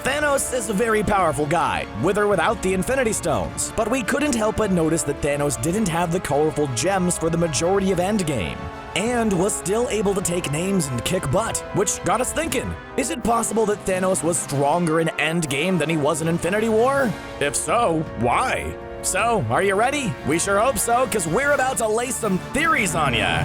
Thanos is a very powerful guy, with or without the Infinity Stones, but we couldn't help but notice that Thanos didn't have the colorful gems for the majority of Endgame, and was still able to take names and kick butt, which got us thinking, is it possible that Thanos was stronger in Endgame than he was in Infinity War? If so, why? So, are you ready? We sure hope so, because we're about to lay some theories on ya!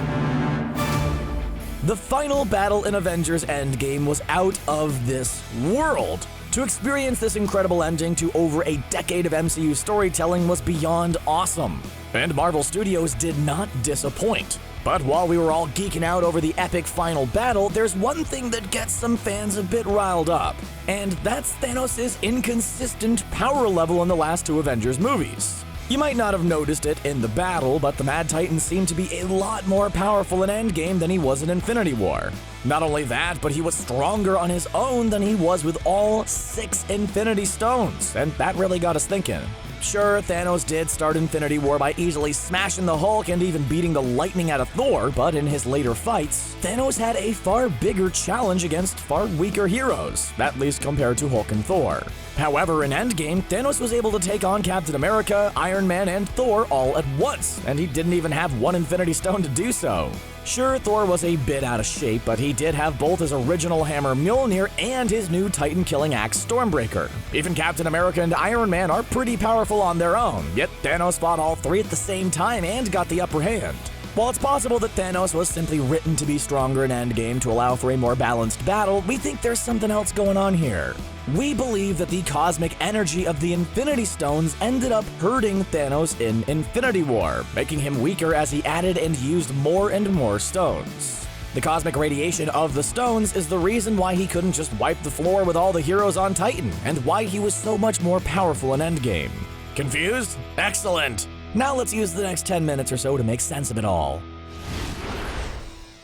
The final battle in Avengers Endgame was out of this world. To experience this incredible ending to over a decade of MCU storytelling was beyond awesome. And Marvel Studios did not disappoint. But while we were all geeking out over the epic final battle, there's one thing that gets some fans a bit riled up. And that's Thanos' inconsistent power level in the last two Avengers movies. You might not have noticed it in the battle, but the Mad Titan seemed to be a lot more powerful in Endgame than he was in Infinity War. Not only that, but he was stronger on his own than he was with all 6 Infinity Stones, and that really got us thinking. Sure, Thanos did start Infinity War by easily smashing the Hulk and even beating the lightning out of Thor, but in his later fights, Thanos had a far bigger challenge against far weaker heroes, at least compared to Hulk and Thor. However, in Endgame, Thanos was able to take on Captain America, Iron Man, and Thor all at once, and he didn't even have one Infinity Stone to do so. Sure, Thor was a bit out of shape, but he did have both his original hammer Mjolnir and his new Titan-killing axe Stormbreaker. Even Captain America and Iron Man are pretty powerful on their own, yet Thanos fought all 3 at the same time and got the upper hand. While it's possible that Thanos was simply written to be stronger in Endgame to allow for a more balanced battle, we think there's something else going on here. We believe that the cosmic energy of the Infinity Stones ended up hurting Thanos in Infinity War, making him weaker as he added and used more and more stones. The cosmic radiation of the stones is the reason why he couldn't just wipe the floor with all the heroes on Titan, and why he was so much more powerful in Endgame. Confused? Excellent! Now let's use the next 10 minutes or so to make sense of it all.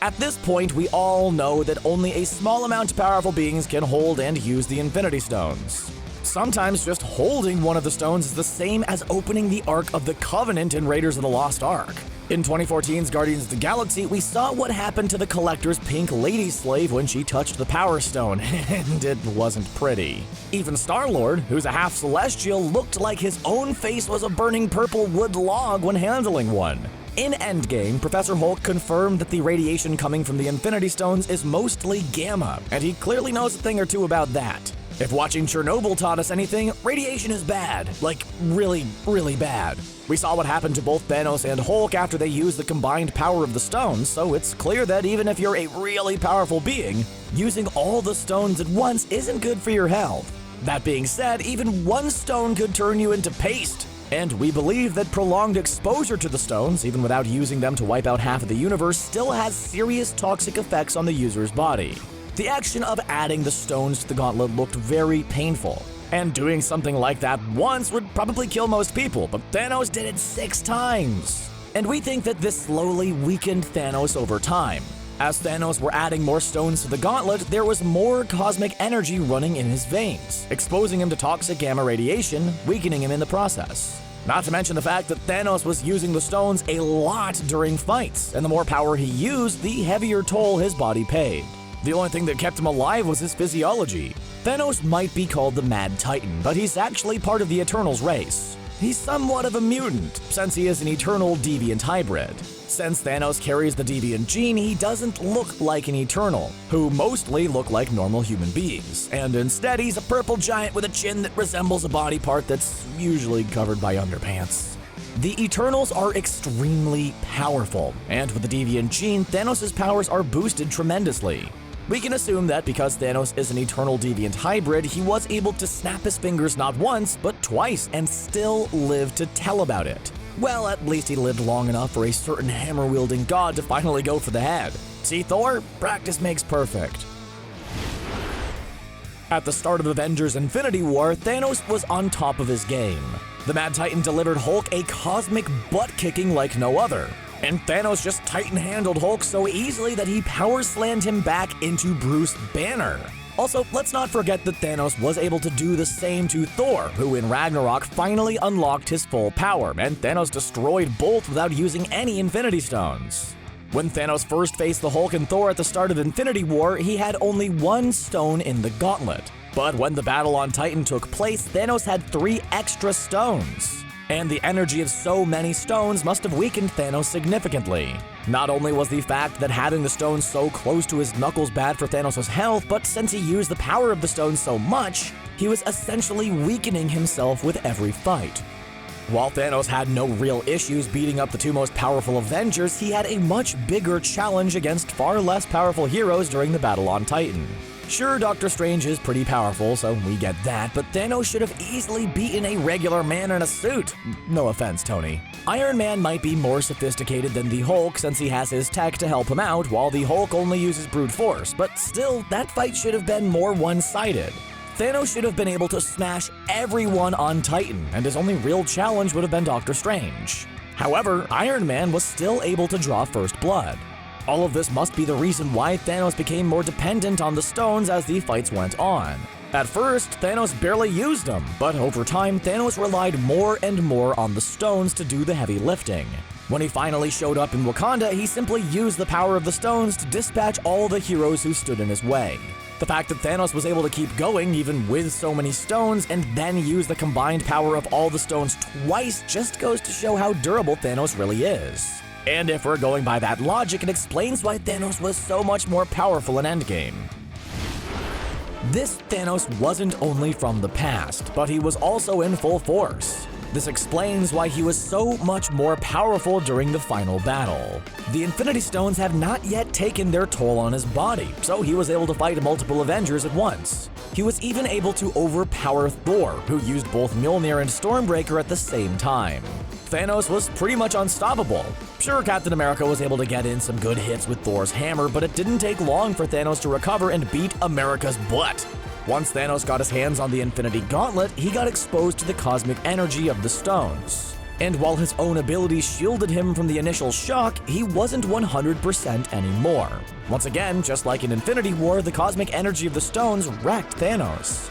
At this point, we all know that only a small amount of powerful beings can hold and use the Infinity Stones. Sometimes just holding one of the stones is the same as opening the Ark of the Covenant in Raiders of the Lost Ark. In 2014's Guardians of the Galaxy, we saw what happened to the Collector's pink lady slave when she touched the Power Stone, and it wasn't pretty. Even Star-Lord, who's a half-celestial, looked like his own face was a burning purple wood log when handling one. In Endgame, Professor Hulk confirmed that the radiation coming from the Infinity Stones is mostly gamma, and he clearly knows a thing or two about that. If watching Chernobyl taught us anything, radiation is bad. Like, really, really bad. We saw what happened to both Thanos and Hulk after they used the combined power of the stones, so it's clear that even if you're a really powerful being, using all the stones at once isn't good for your health. That being said, even one stone could turn you into paste. And we believe that prolonged exposure to the stones, even without using them to wipe out half of the universe, still has serious toxic effects on the user's body. The action of adding the stones to the gauntlet looked very painful, and doing something like that once would probably kill most people, but Thanos did it 6 times. And we think that this slowly weakened Thanos over time. As Thanos were adding more stones to the gauntlet, there was more cosmic energy running in his veins, exposing him to toxic gamma radiation, weakening him in the process. Not to mention the fact that Thanos was using the stones a lot during fights, and the more power he used, the heavier toll his body paid. The only thing that kept him alive was his physiology. Thanos might be called the Mad Titan, but he's actually part of the Eternals race. He's somewhat of a mutant, since he is an eternal deviant hybrid. Since Thanos carries the deviant gene, he doesn't look like an Eternal, who mostly look like normal human beings, and instead he's a purple giant with a chin that resembles a body part that's usually covered by underpants. The Eternals are extremely powerful, and with the deviant gene, Thanos' powers are boosted tremendously. We can assume that because Thanos is an eternal deviant hybrid, he was able to snap his fingers not once, but twice, and still live to tell about it. Well, at least he lived long enough for a certain hammer-wielding god to finally go for the head. See, Thor? Practice makes perfect. At the start of Avengers Infinity War, Thanos was on top of his game. The Mad Titan delivered Hulk a cosmic butt-kicking like no other. And Thanos just Titan-handled Hulk so easily that he power-slammed him back into Bruce Banner. Also, let's not forget that Thanos was able to do the same to Thor, who in Ragnarok finally unlocked his full power, and Thanos destroyed both without using any Infinity Stones. When Thanos first faced the Hulk and Thor at the start of Infinity War, he had only one stone in the gauntlet. But when the battle on Titan took place, Thanos had 3 extra stones. And the energy of so many stones must have weakened Thanos significantly. Not only was the fact that having the stones so close to his knuckles bad for Thanos' health, but since he used the power of the stones so much, he was essentially weakening himself with every fight. While Thanos had no real issues beating up the 2 most powerful Avengers, he had a much bigger challenge against far less powerful heroes during the battle on Titan. Sure, Doctor Strange is pretty powerful, so we get that, but Thanos should have easily beaten a regular man in a suit. No offense, Tony. Iron Man might be more sophisticated than the Hulk since he has his tech to help him out, while the Hulk only uses brute force, but still, that fight should have been more one-sided. Thanos should have been able to smash everyone on Titan, and his only real challenge would have been Doctor Strange. However, Iron Man was still able to draw first blood. All of this must be the reason why Thanos became more dependent on the stones as the fights went on. At first, Thanos barely used them, but over time, Thanos relied more and more on the stones to do the heavy lifting. When he finally showed up in Wakanda, he simply used the power of the stones to dispatch all the heroes who stood in his way. The fact that Thanos was able to keep going even with so many stones and then use the combined power of all the stones twice just goes to show how durable Thanos really is. And if we're going by that logic, it explains why Thanos was so much more powerful in Endgame. This Thanos wasn't only from the past, but he was also in full force. This explains why he was so much more powerful during the final battle. The Infinity Stones have not yet taken their toll on his body, so he was able to fight multiple Avengers at once. He was even able to overpower Thor, who used both Mjolnir and Stormbreaker at the same time. Thanos was pretty much unstoppable. Sure, Captain America was able to get in some good hits with Thor's hammer, but it didn't take long for Thanos to recover and beat America's butt. Once Thanos got his hands on the Infinity Gauntlet, he got exposed to the cosmic energy of the stones. And while his own abilities shielded him from the initial shock, he wasn't 100% anymore. Once again, just like in Infinity War, the cosmic energy of the stones wrecked Thanos.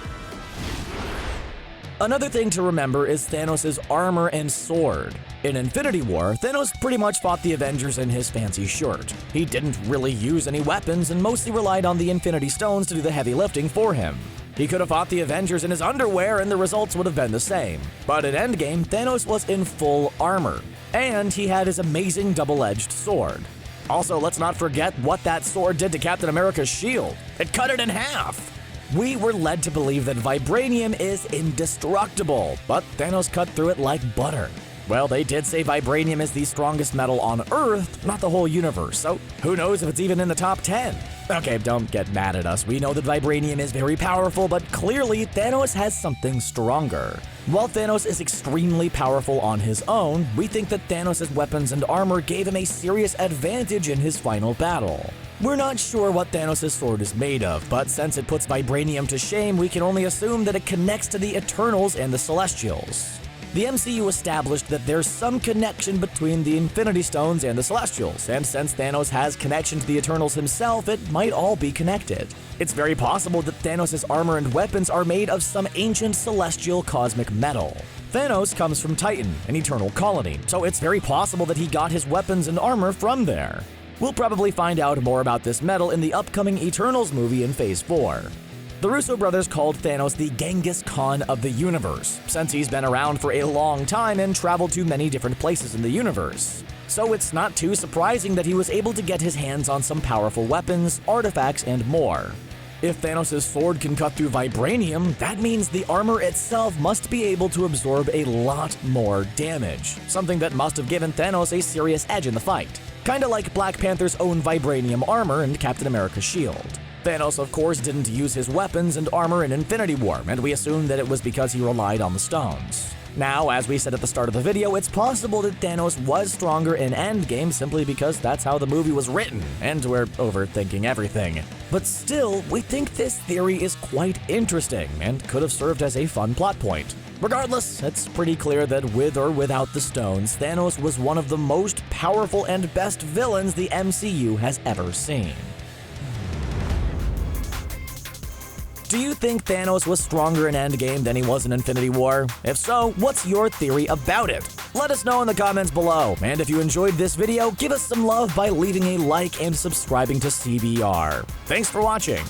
Another thing to remember is Thanos' armor and sword. In Infinity War, Thanos pretty much fought the Avengers in his fancy shirt. He didn't really use any weapons and mostly relied on the Infinity Stones to do the heavy lifting for him. He could have fought the Avengers in his underwear and the results would have been the same. But in Endgame, Thanos was in full armor, and he had his amazing double-edged sword. Also, let's not forget what that sword did to Captain America's shield. It cut it in half! We were led to believe that vibranium is indestructible, but Thanos cut through it like butter. Well, they did say vibranium is the strongest metal on Earth, not the whole universe, so who knows if it's even in the top 10. Okay, don't get mad at us. We know that vibranium is very powerful, but clearly Thanos has something stronger. While Thanos is extremely powerful on his own, we think that Thanos' weapons and armor gave him a serious advantage in his final battle. We're not sure what Thanos' sword is made of, but since it puts vibranium to shame, we can only assume that it connects to the Eternals and the Celestials. The MCU established that there's some connection between the Infinity Stones and the Celestials, and since Thanos has connection to the Eternals himself, it might all be connected. It's very possible that Thanos' armor and weapons are made of some ancient celestial cosmic metal. Thanos comes from Titan, an eternal colony, so it's very possible that he got his weapons and armor from there. We'll probably find out more about this metal in the upcoming Eternals movie in Phase 4. The Russo brothers called Thanos the Genghis Khan of the universe, since he's been around for a long time and traveled to many different places in the universe. So it's not too surprising that he was able to get his hands on some powerful weapons, artifacts, and more. If Thanos' sword can cut through vibranium, that means the armor itself must be able to absorb a lot more damage, something that must have given Thanos a serious edge in the fight. Kinda like Black Panther's own vibranium armor and Captain America's shield. Thanos, of course, didn't use his weapons and armor in Infinity War, and we assume that it was because he relied on the stones. Now, as we said at the start of the video, it's possible that Thanos was stronger in Endgame simply because that's how the movie was written, and we're overthinking everything. But still, we think this theory is quite interesting, and could have served as a fun plot point. Regardless, it's pretty clear that with or without the stones, Thanos was one of the most powerful and best villains the MCU has ever seen. Do you think Thanos was stronger in Endgame than he was in Infinity War? If so, what's your theory about it? Let us know in the comments below, and if you enjoyed this video, give us some love by leaving a like and subscribing to CBR. Thanks for watching!